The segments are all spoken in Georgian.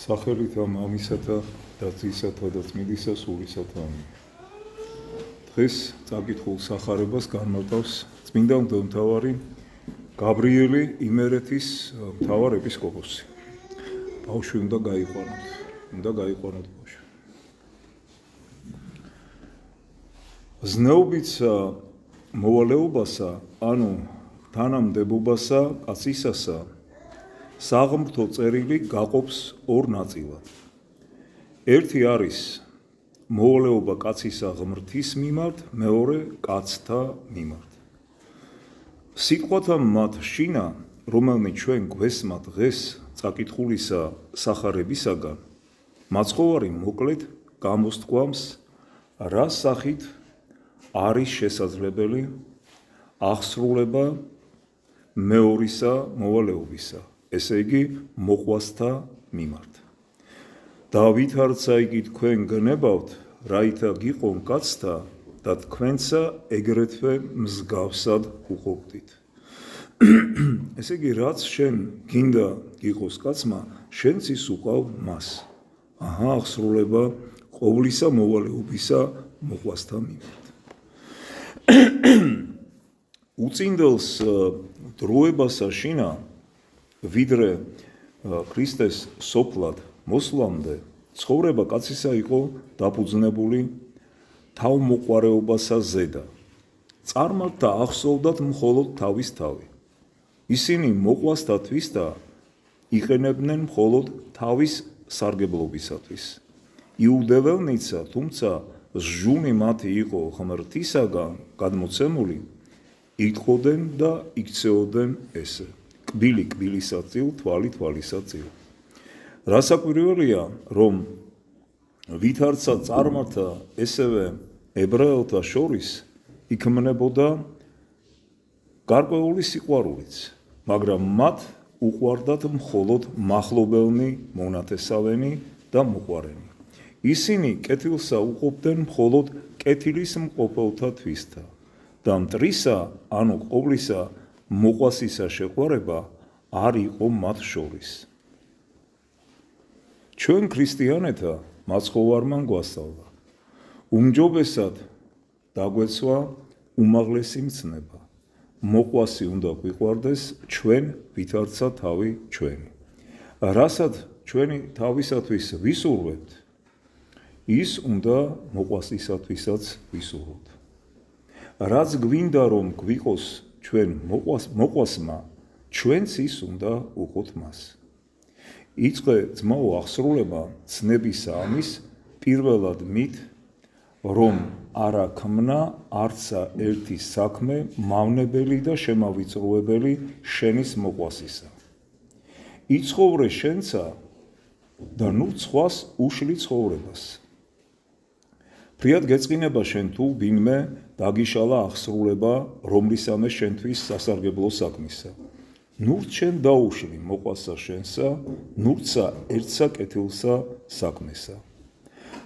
სახელით მამისათა და ძისათა და წმინდისა სულისათა. დღეს წაკითხულ სახარებას განმარტავს წმინდა მღვდელმთავარი გაბრიელი იმერეთის მთავარ ეპისკოპოსი. ბავშვი უნდა გაიყვანოთ ბავშვი. ზნეობიცა მოვალეობასა, ანუ თანამდებობასა, კაცისასა, საღმრთო წერილი გაყოფს ორ ნაწილად. ერთი არის მოვალეობა კაცისა ღმრთის მიმართ, მეორე კაცთა მიმართ. სიტყვათა მათ შინა, რომელნი ჩვენ გვესმა დღეს წაკითხულისა სახარებისაგან, მაცხოვარი მოკლედ გამოსთქვამს, რა სახით არის შესაძლებელი აღსრულება მეორისა მოვალეობისა, ესე იგი მოყვასთა მიმართ. და ვითარცა იგი თქვენ გნებავთ, რაითა გიყონ კაცთა და თქვენცა ეგრეთვე მსგავსად უყოფდით. ესე იგი, რაც შენ გინდა გიყოს კაცმა, შენც ის უყავ მას. აღსრულება ყოვლისა მოვალეობისა მოყვასთა მიმართ. უწინდელს დროებასა შინა, ვიდრე ქრისტეს სოფლად მოსვლამდე, ცხოვრება კაცისა იყო დაფუძნებული თავმოყვარეობასა ზედა. წარმართთა ახსოვდათ მხოლოდ თავის თავი. ისინი მოყვასთათვის და იყენებდნენ მხოლოდ თავის სარგებლობისათვის. იუდეველნიცა, თუმცა ჟუნი მათი იყო ღმრთისაგან გადმოცემული, იტყოდნენ და იქცეოდნენ ესე. კბილი კბილისაწილ, თვალი თვალისაწილ. რასაკვირველია, რომ ვითარცა წარმართა ესევე ებრაელთა შორის იქმნებოდა გარკვეული სიყვარულიც, მაგრამ მათ უყვარდათ მხოლოდ მახლობელნი, მონათესავენი და მოყვარენი. ისინი კეთილსა უყოფდნენ მხოლოდ კეთილის მყოფელთა თვისთა და მტრისა, ანუ ყოვლისა მოყვასისა შეყვარება არ იყო მათ შორის. ჩვენ ქრისტიანეთა მაცხოვარმა გვასწავლა, უმჯობესად დაგვეცვა უმაღლესი მცნება. მოყვასი უნდა გვიყვარდეს ჩვენ ვითარცა თავი ჩვენი. რასაც ჩვენი თავისათვის ვისურვებთ, ის უნდა მოყვასისათვისაც ვისურვოთ. რაც გვინდა რომ გვიყოს ჩვენ მოყვასმა, ჩვენც ის უნდა უყოთ მას. იწყე ძმაო აღსრულება ცნებისა ამის პირველად მით, რომ არა ქმნა არცა ერთი საქმე მავნებელი და შემავიწროებელი შენის მოყვასისა. იცხოვრე შენცა და ნუ სხვას უშლი ცხოვრებას. ფრიად გეწყინება შენ თუ ვინმე დაგიშალა აღსრულება, რომლისამე შენთვის სასარგებლო საქმისა. ნურც შენ დაუშლი მოყვასა შენსა, ნურცა ერთსა კეთილსა საქმესა.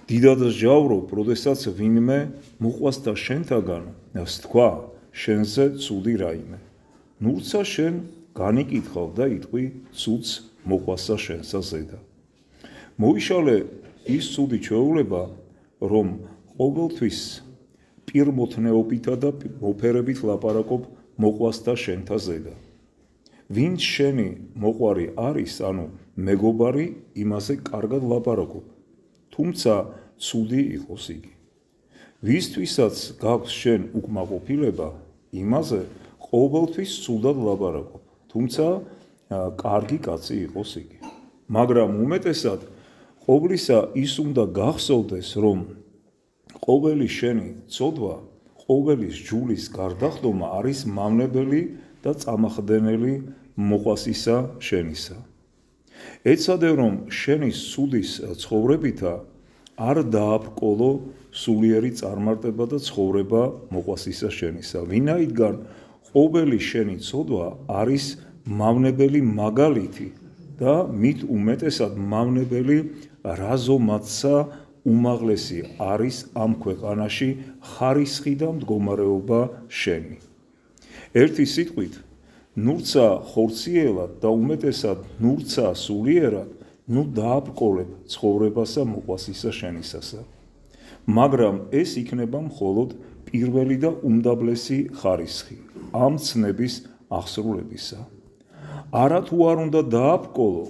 დიდად სჯავრობ, როდესაც ვინმე მოყვასთა შენთაგან სთქვა შენზე ცუდი რაიმე. ნურცა შენ განიკითხავ და იტყვი ცუდს მოყვასა შენსა ზედა. მოიშალე ის ცუდი ჩვეულება, რომ ყოველთვის პირმოთნეობითა და მოფერებით ლაპარაკობ მოყვასთა შენთა ზედა. ვინც შენი მოყვარი არის, ანუ მეგობარი, იმაზე კარგად ლაპარაკობ, თუმცა ცუდი იყოს იგი. ვისთვისაც გაქვს შენ უკმაყოფილება, იმაზე ყოველთვის ცუდად ლაპარაკობ, თუმცა კარგი კაცი იყოს იგი. მაგრამ უმეტესად ყოვლისა ის უნდა გახსოვდეს, რომ ყოველი შენი ცოდვა, ყოველი ჯულის გარდახდომა არის მავნებელი და წამახდენელი მოყვასისა შენისა. ეცადე რომ შენის ცუდის ცხოვრებითა არ დააბკოლო სულიერი წარმარტება და ცხოვრება მოყვასისა შენისა. ვინაიდან ყოველი შენი ცოდვა არის მავნებელი მაგალითი და მით უმეტესად მავნებელი რაზომათსა უმაღლესი არის ამ ქვეყანაში ხარისხი და მდგომარეობა შენი. ერთი სიტყვით, ნურცა ხორციელად და უმეტესად ნურცა სულიერად ნუ დააბრკოლებ ცხოვრებასა მოყვასისა შენისასა. მაგრამ ეს იქნება მხოლოდ პირველი და უმდაბლესი ხარისხი ამ ცნების აღსრულებისა. არა თუ არ უნდა დააბრკოლო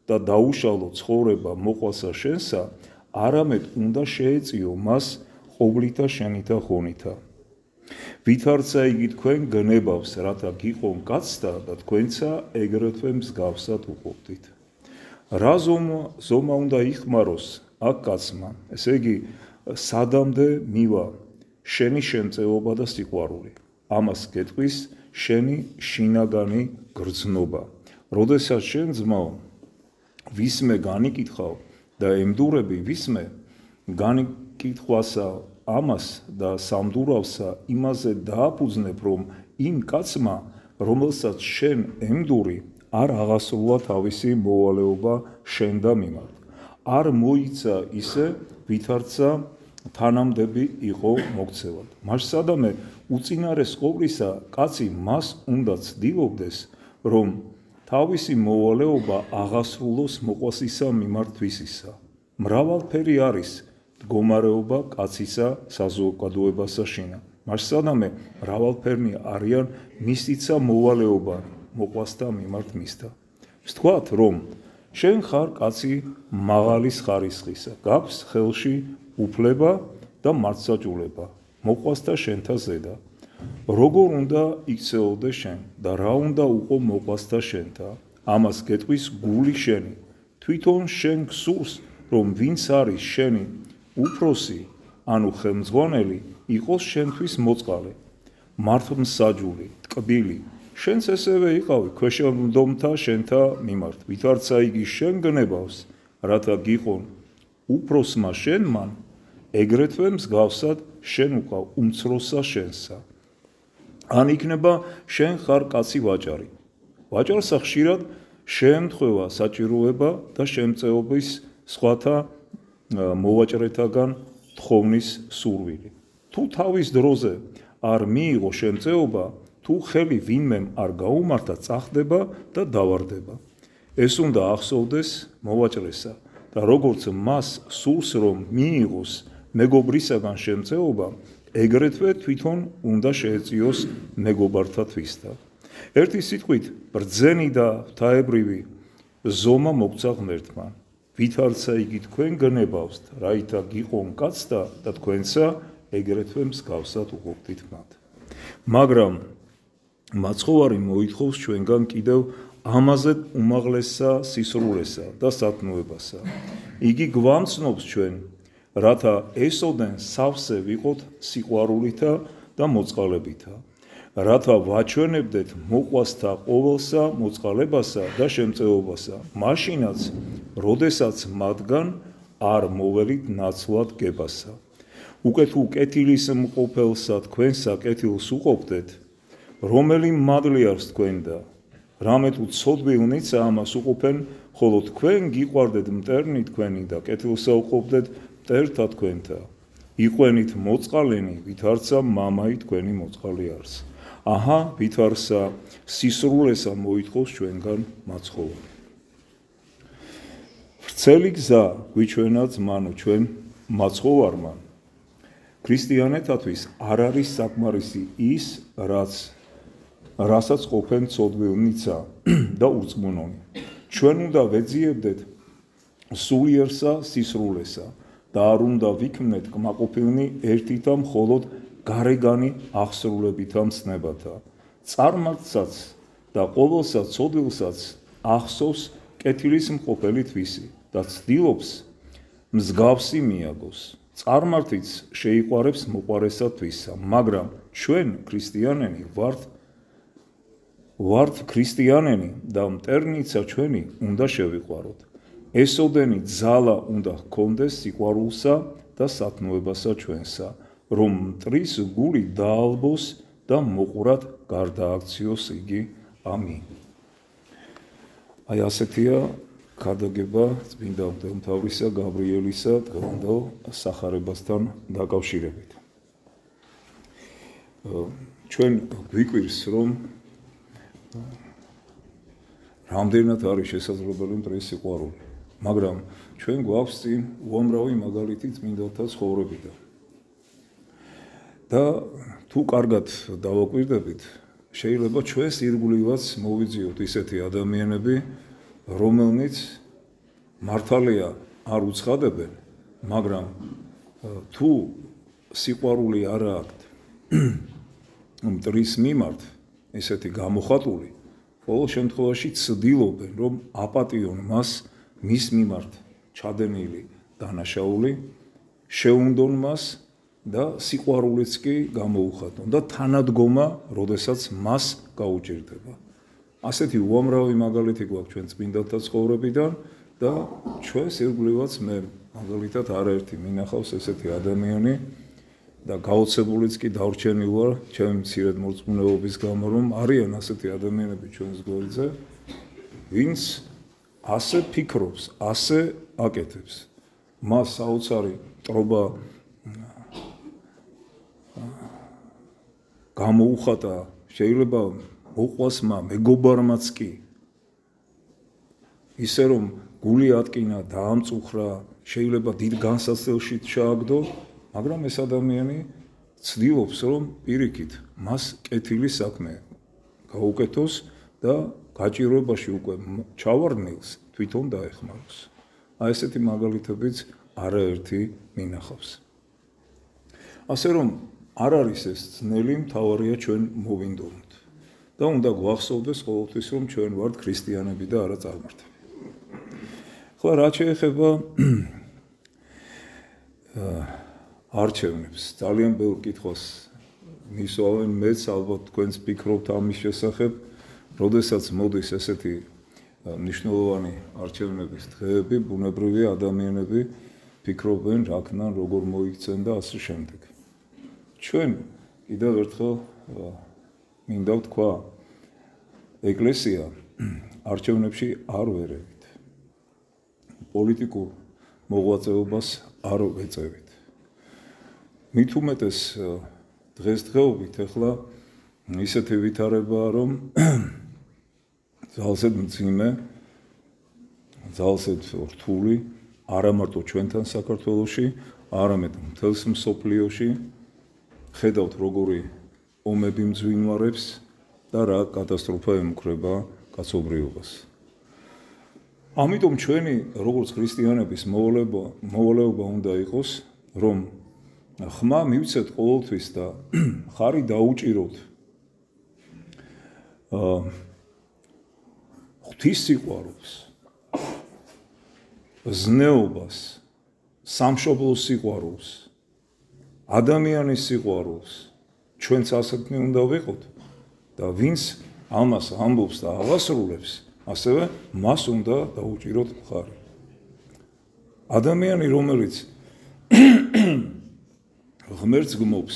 და დაუშალო ცხოვრება მოყვასა შენსა, არამედ უნდა შეეწიო მას ყოვლითა შენითა ხონითა. ვითარცა იგი თქვენ გნებავს, რათა გიყონ კაცთა და თქვენცა ეგრეთვე მსგავსად უყოფდით. რა ზომა უნდა იხმაროს აქ კაცმა, ესე იგი სადამდე მივა შენი შემწეობა და სიყვარული. ამას გეტყვის შენი შინაგანი გრძნობა. როდესაც შენ ძმაო ვისმე განიკითხავ და ემდურები ვისმე განიკითხვასა ამას და სამდურავსა იმაზე დააფუძნებ, რომ იმ კაცმა, რომელსაც შენ ემდური, არ აღასრულა თავისი მოვალეობა შენდა მიმართ. არ მოიცა ისე, ვითარცა თანამდები იყო მოქცევად. მასადამე უწინარეს ყოვლისა კაცი მას უნდა ცდილობდეს, რომ თავისი მოვალეობა აღასრულოს მოყვასისა მიმართ ვისისა. მრავალფერი არის მდგომარეობა კაცისა საზოგადოებასა შინა. მასადამე მრავალფერნი არიან მისიცა მოვალეობა მოყვასთა მიმართ მისთა. ვთქვათ, რომ შენ ხარ კაცი მაღალის ხარისხისა, გაქვს ხელში უფლება და მართსაჯულება, მოყვასთა შენთა ზედა. როგორ უნდა იქცეოდე შენ და რა უნდა უყო მოყვასთა შენთა? ამას გეტყვის გული შენი. თვითონ შენ გსურს, რომ ვინც არის შენი უფროსი, ანუ ხელმძღვანელი, იყოს შენთვის მოწყალე, მართლმსაჯული, ტკბილი. შენც ესევე იყავი ქვეშევრდომთა შენთა მიმართ. ვითარცა იგი შენ გნებავს, რათა გიყონ უფროსმა შენმან, ეგრეთვე მსგავსად შენ უკავ უმცროსა შენსა. ან იქნება შენ ხარ კაცი ვაჭარი. ვაჭარსა ხშირად შეემთხვევა საჭიროება და შემწეობის სხვათა მოვაჭრეთაგან თხოვნის სურვილი. თუ თავის დროზე არ მიიღო შემწეობა, თუ ხელი ვინმემ არ გაუმართა, წახდება და დავარდება. ეს უნდა ახსოვდეს მოვაჭრესა და როგორც მას სურს, რომ მიიღოს მეგობრისაგან შემწეობა, ეგრეთვე თვითონ უნდა შეეწიოს მეგობართათვისთა. ერთი სიტყვით, ბრძენი და ღვთაებრივი ზომა მოგცა ღმერთმა. ვითარცა იგი თქვენ გნებავთ, რაითა გიყონ კაცთა და თქვენცა ეგრეთვე მსგავსად უყოფდით მათ. მაგრამ მაცხოვარი მოითხოვს ჩვენგან კიდევ ამაზე უმაღლესსა სისრულესა და სათნოებასა. იგი გვამცნობს ჩვენ, რათა ესოდენ სავსე ვიყოთ სიყვარულითა და მოწყალებითა, რათა ვაჩვენებდეთ მოყვასთა ყოველსა მოწყალებასა და შემწეობასა, მაშინაც, როდესაც მათგან არ მოველით ნაცვლად გებასა. უკვე თუ კეთილის მყოფელსა თქვენსა კეთილს უყოფდეთ, რომელი მადლი არის თქვენ და რამე თუ ცოდვილნიცა ამას უყოფენ, ხოლო თქვენ გიყვარდეთ მტერნი თქვენი და კეთილსა უყოფდეთ მტერთა თქვენთა. იყვენით მოწყალენი, ვითარცა მამაი თქვენი მოწყალი არის. აჰა, ვითარცა სისრულესა მოითხოვს ჩვენგან მაცხოვარი. ვრცელი გზა გვიჩვენა ძმანო ჩვენ მაცხოვარმა. ქრისტიანეთათვის არ არის საკმარისი ის, რასაც ყოფენ ცოდვილნიცა და ურწმუნონი. ჩვენ უნდა ვეძიებდეთ სულიერსა სისრულესა და არ უნდა ვიქმნეთ კმაყოფილნი ერთითა მხოლოდ გარეგანი აღსრულებითა მცნებათა. წარმართსაც და ყოველსა ცოდვილსაც ახსოვს კეთილის მყოფელი თვისი და ცდილობს მსგავსი მიაგოს. წარმართიც შეიყვარებს მოყვარესა თვისა, მაგრამ ჩვენ ქრისტიანენი ვართ ქრისტიანენი და მტერნიცა ჩვენი უნდა შევიყვაროთ. ესოდენი ძალა უნდა ჰქონდეს სიყვარულსა და სათნოებასა ჩვენსა, რომ მტრის გული დაალბოს და მოყურად გარდააქციოს იგი. ამინ. აი ასეთია ქადაგება წმინდა მღვდელმთავრისა გაბრიელისა დღევანდელ სახარებასთან დაკავშირებით. ჩვენ გვიკვირს, რომ რამდენად არის შესაძლებელი მტრის სიყვარული. მაგრამ ჩვენ გვაქვს წინ უამრავი მაგალითი წმინდათა ცხოვრებიდან. და თუ კარგად დავაკვირდებით, შეიძლება ჩვენს ირგვლივაც მოვიძიოთ ისეთი ადამიანები, რომელნიც მართალია არ უცხადებენ, მაგრამ თუ სიყვარული არ აქვთ მტრის მიმართ, ესეთი გამოხატული, ყოველ შემთხვევაში ცდილობენ, რომ აპატიონ მას მის მიმართ ჩადენილი დანაშაული, შეუნდონ მას და სიყვარულიც კი გამოუხატონ და თანადგომა, როდესაც მას გაუჭირდება. ასეთი უამრავი მაგალითი გვაქვს ჩვენ წმინდათა ცხოვრებიდან და ჩვენს ირგვლივაც მე მაგალითად არაერთი მინახავს ესეთი ადამიანი და გაოცებულიც კი დარჩენილ ვარ ჩემი მცირედ მორწმუნეობის გამო, რომ არიან ასეთი ადამიანები ჩვენს გვერდზე, ვინც ასე ფიქრობს, ასე აკეთებს. მას საოცარი ტრობა გამოუხატა, შეიძლება მოყვას მეგობარმაც კი. ისე რომ გული ატკინა, დაამწუხრა, შეიძლება დიდ განსაცდელში ჩააგდო, მაგრამ ეს ადამიანი ცდილობს, რომ პირიქით მას კეთილი საქმე გაუკეთოს და გაჭირვებაში უკვე ჩავარდნილს თვითონ დაეხმაროს. აი ესეთი მაგალითებიც არაერთი მინახავს. ასე რომ არ არის ეს ძნელი, მთავარია ჩვენ მოვინდომოთ და უნდა გვახსოვდეს ყოველთვის, რომ ჩვენ ვართ ქრისტიანები და არა წარმართები. ხოლო რაც შეეხება არჩევნებს, ძალიან ბევრ კითხვას მისვავენ, მეც ალბათ თქვენს ფიქრობთ ამის შესახებ, როდესაც მოდის ესეთი მნიშვნელოვანი არჩევნების დღეები, ბუნებრივია ადამიანები ფიქრობენ, რა ქნან, როგორ მოიქცენ და ასე შემდეგ. ჩვენ კიდევ ერთხელ მინდა ვთქვა, ეკლესია არჩევნებში არ ვერევით. პოლიტიკურ მოღვაწეობას არ ვეწევით. მით უმეტეს დღესდღეობით ახლა ისეთი ვითარებაა, რომ ძალზედ მძიმე, ძალზედ რთული, არა მარტო ჩვენთან საქართველოში, არამედ მთელს მსოფლიოში ხედავთ როგორი ომები მძვინვარებს და რა კატასტროფა ემუქრება კაცობრიობას. ამიტომ ჩვენი როგორც ქრისტიანების მოვალეობა უნდა იყოს, რომ ხმა მივცეთ ყოველთვის და ხარი დაუჭიროთ ღვთის სიყვარულს, ზნეობას, სამშობლოს სიყვარულს, ადამიანის სიყვარულს, ჩვენც ასეთნი უნდა ვიყოთ და ვინც ამას ამბობს და აღასრულებს, ასევე მას უნდა დაუჭიროთ ხარი. ადამიანი, რომელიც ღმერთს გმობს,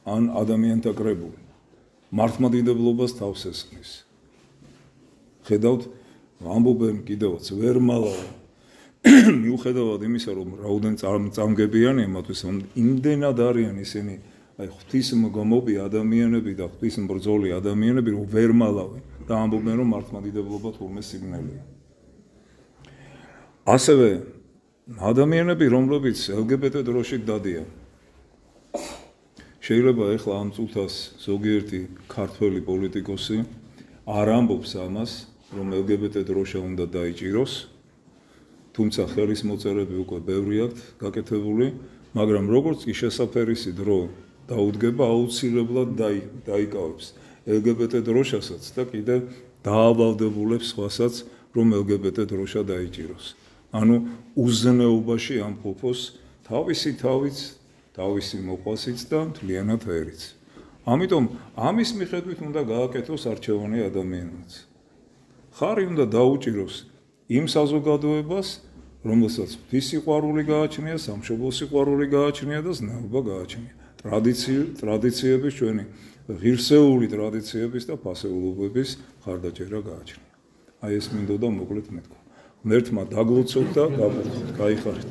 ან ადამიანთა კრებული, მართლმადიდებლობას თავს ესხმის. ხედავთ, ამბობენ კიდევაც ვერ მალავ. მიუხედავად იმისა, რომ რაოდენ წამგებიანია მათთვის, იმდენად არიან ისინი, აი ღვთისმგმობი ადამიანები და ღვთისმბრძოლი ადამიანები, რომ ვერ მალავენ და ამბობენ, რომ მართლმადიდებლობა თურმე სიგნალია. ასევე ადამიანები, რომლებიც LGBT დროში დადიან. შეიძლება ეხლა ამ წუთას ზოგიერთი ქართველი პოლიტიკოსი არ ამბობს ამას, რომ LGBT დროშა უნდა დაიჭიროს, თუმცა ხელის მოწერები უკვე ბევრი აქვთ გაკეთებული, მაგრამ როგორც კი შესაფერისი დრო დაუდგება, აუცილებლად დაიკავებს LGBT დროშასაც და კიდევ დაავალდებულებს სხვასაც, რომ LGBT დროშა დაიჭიროს. ანუ უზნეობაში ამყოფოს თავისი თავიც, თავისი მოყვასიც და მთლიანად ერიც. ამიტომ ამის მიხედვით უნდა გააკეთოს არჩევანი ადამიანებს. ხარი უნდა დაუჭიროს იმ საზოგადოებას, რომელსაც ღვთის სიყვარული გააჩნია, სამშობლოს სიყვარული გააჩნია და ზნეობა გააჩნია. ტრადიციების, ჩვენი ღირსეული ტრადიციების და ფასეულობების ხარდაჭერა გააჩნია. აი ეს მინდოდა მოკლედ მეთქვა. ღმერთმა დაგლოცოთ და გავხუროთ. გაიხარეთ.